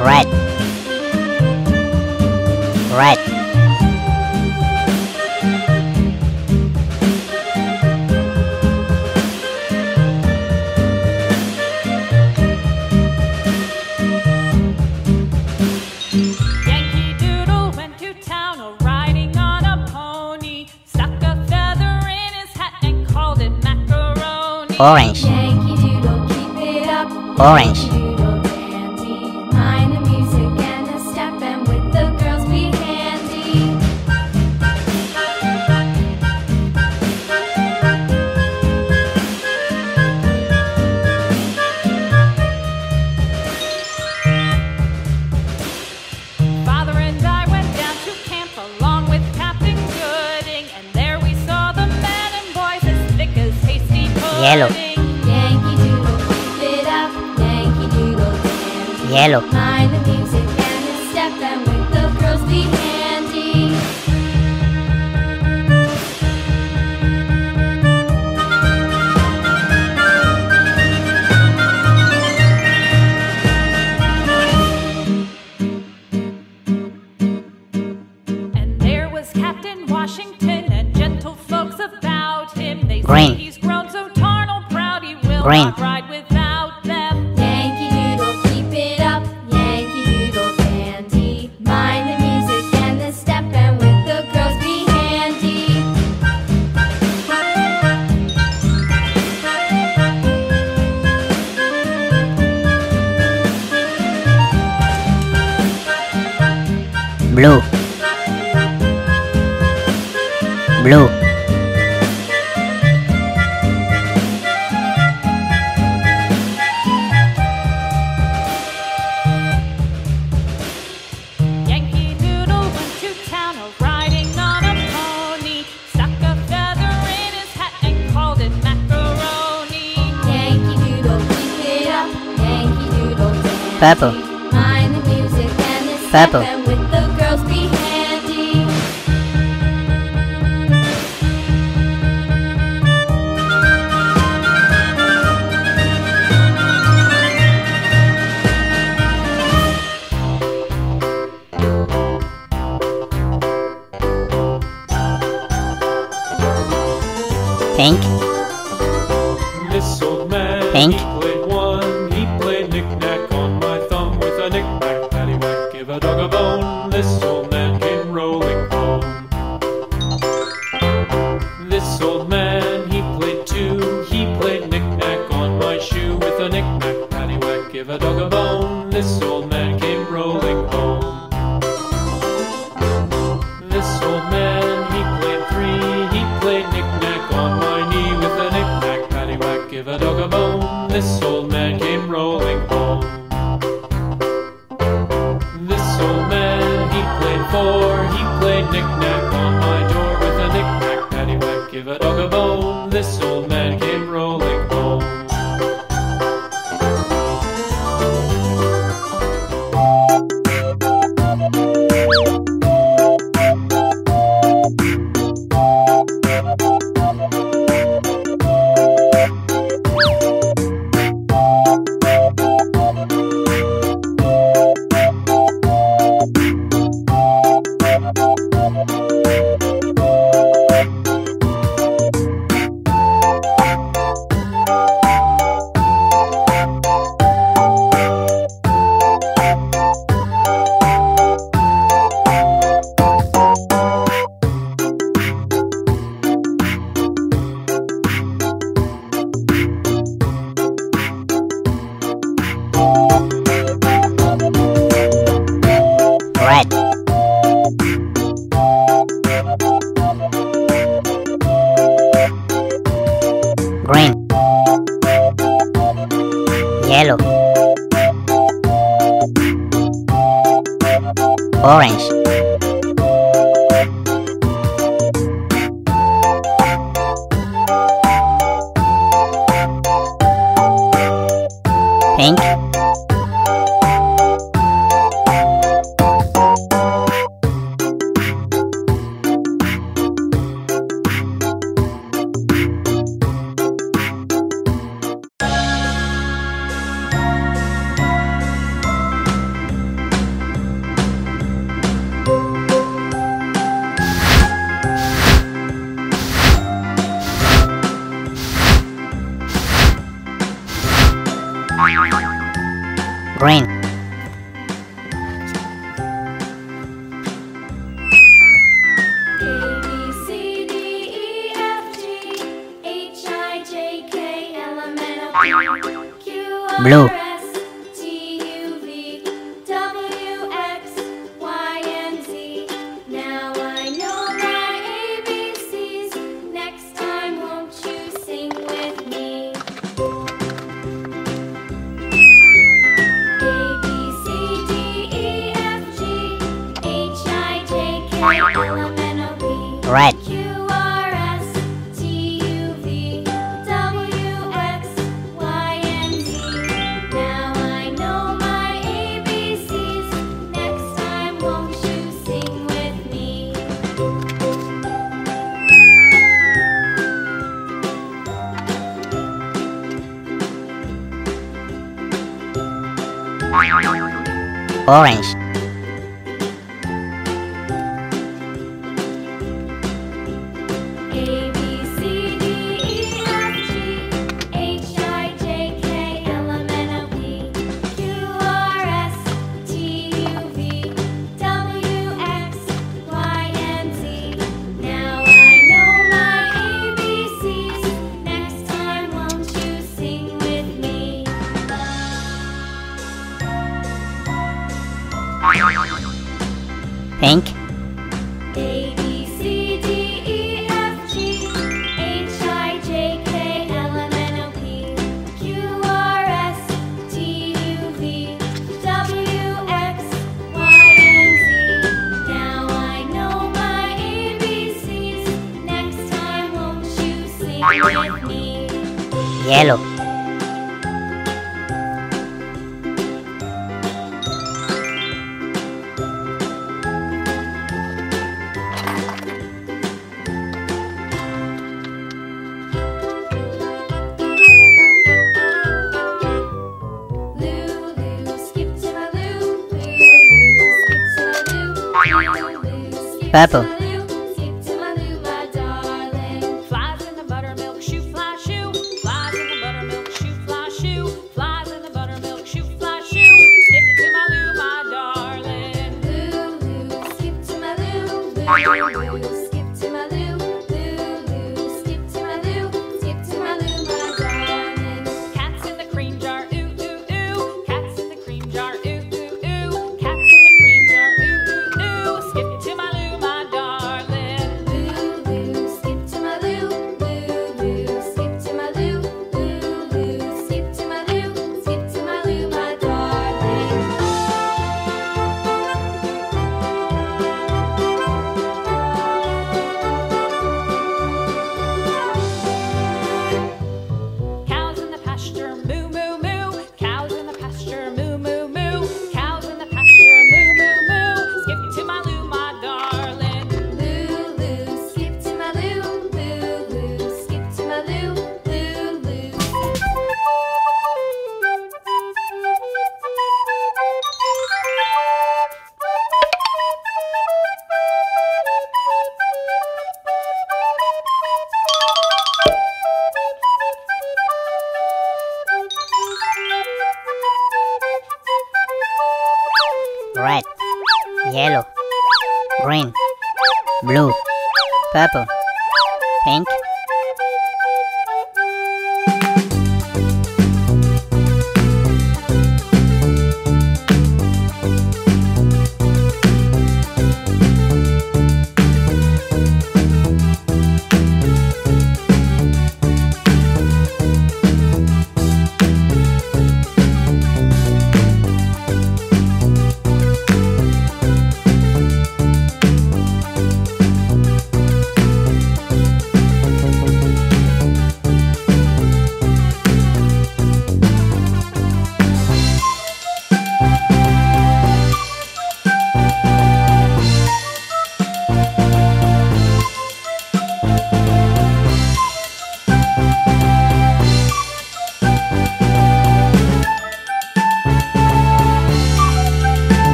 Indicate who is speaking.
Speaker 1: red, red,
Speaker 2: Yankee Doodle went to town riding on a pony, stuck a feather in his hat and called it macaroni.
Speaker 1: orange,
Speaker 3: Yankee Doodle, keep it up.
Speaker 1: orange,
Speaker 3: Doodle dandy, mind the music and the step, and with the girls be handy.
Speaker 2: Father and I went down to camp along with Captain Gooding, and there we saw the men and boys as thick as hasty pudding.
Speaker 1: Yellow.
Speaker 3: Yankee Doodle, keep it up. Yankee Doodle dandy,
Speaker 1: yellow,
Speaker 3: mind the music and the step, and with the girls be handy.
Speaker 2: And there was Captain Washington and gentle folks about him. They
Speaker 1: Green.
Speaker 2: say he's grown so tarnal proud he will
Speaker 1: Green.
Speaker 2: not ride without them.
Speaker 3: Yankee Doodle, keep it up. Yankee Doodle dandy, mind the music and the step, and with the girls be handy.
Speaker 1: blue, blue,
Speaker 2: Yankee Doodle went to town riding on a pony, stuck a feather in his hat and called it macaroni.
Speaker 3: Yankee Doodle, keep it up. Yankee Doodle dandy,
Speaker 1: purple,
Speaker 3: mind the music and the step,
Speaker 1: Purple.
Speaker 3: and with the girls be handy.
Speaker 1: pink,
Speaker 4: This old man,
Speaker 1: Pink.
Speaker 4: he played one. He played knick-knack on my thumb with a knick-knack, paddywhack, give a dog a bone. This old man came rolling home. This old man, he played two. He played knick-knack on my shoe with a knick-knack, paddywhack, give a dog a bone. This old man came rolling home. This old man, he played three. He played knick-knack on my knee with a knick-knack, paddywhack, give a dog a bone. This old man came rolling home. This old man, he played four. He played knick-knack on my door with a knick-knack, paddywhack, give a dog a bone. This old man came rolling home.
Speaker 1: red, green, yellow, orange, pink, green,
Speaker 3: A B C D E F G H I J K L M N O P Q
Speaker 1: Blue.
Speaker 3: R S T U V W X Y and Z. Now I know my ABCs. Next time, won't you sing with me? A B C D E F G H I J K L M N O P
Speaker 1: red,
Speaker 3: Q R S T U V W X Y and Z. Now I know my ABCs. Next time, won't you sing with me?
Speaker 1: orange,
Speaker 3: A B C D E F G H I J K L M N O P Q R S T U V W X Y and Z. Now I know my ABCs. Next time, won't you sing with me?
Speaker 1: pink,
Speaker 3: A B C D E F G H I J K L M N O P Q R S T U V W X Y and Z. Now I know my ABCs. Next time, won't you sing with me?
Speaker 1: yellow,
Speaker 3: Lulu, skip to my Lou. Lulu, skip to my Lou. Lulu, skip
Speaker 1: Purple.
Speaker 3: to my Lou. Skip to my Lou, my darling.
Speaker 2: Flies in the buttermilk shoe fly shoe. Flies in the buttermilk shoe fly shoe. Flies in the buttermilk shoe fly shoe. Skip to my Lou, my darling.
Speaker 3: Lulu, skip to my Lou. Lulu, skip to my Lou. Lulu, skip to my Lou. Skip to my Lou, my darling.
Speaker 2: Cats in the cream jar, ooh ooh ooh. Cats in the cream jar, ooh ooh ooh. Cats in the cream jar, ooh ooh ooh. Skip to my Lou, my darling.
Speaker 3: Lulu, skip to my Lou. Lulu, skip to my Lou. Lulu, skip to my Lou. Skip to my Lou, my darling.
Speaker 2: Cows in the pasture, moo moo moo. Cows in the pasture, moo moo moo. Cows in the pasture, moo moo moo. Skip to my Lou, my darling.
Speaker 3: Lulu, skip to my Lou. Lulu, skip to my Lou. Lulu.
Speaker 1: red, yellow, green, blue, purple, pink,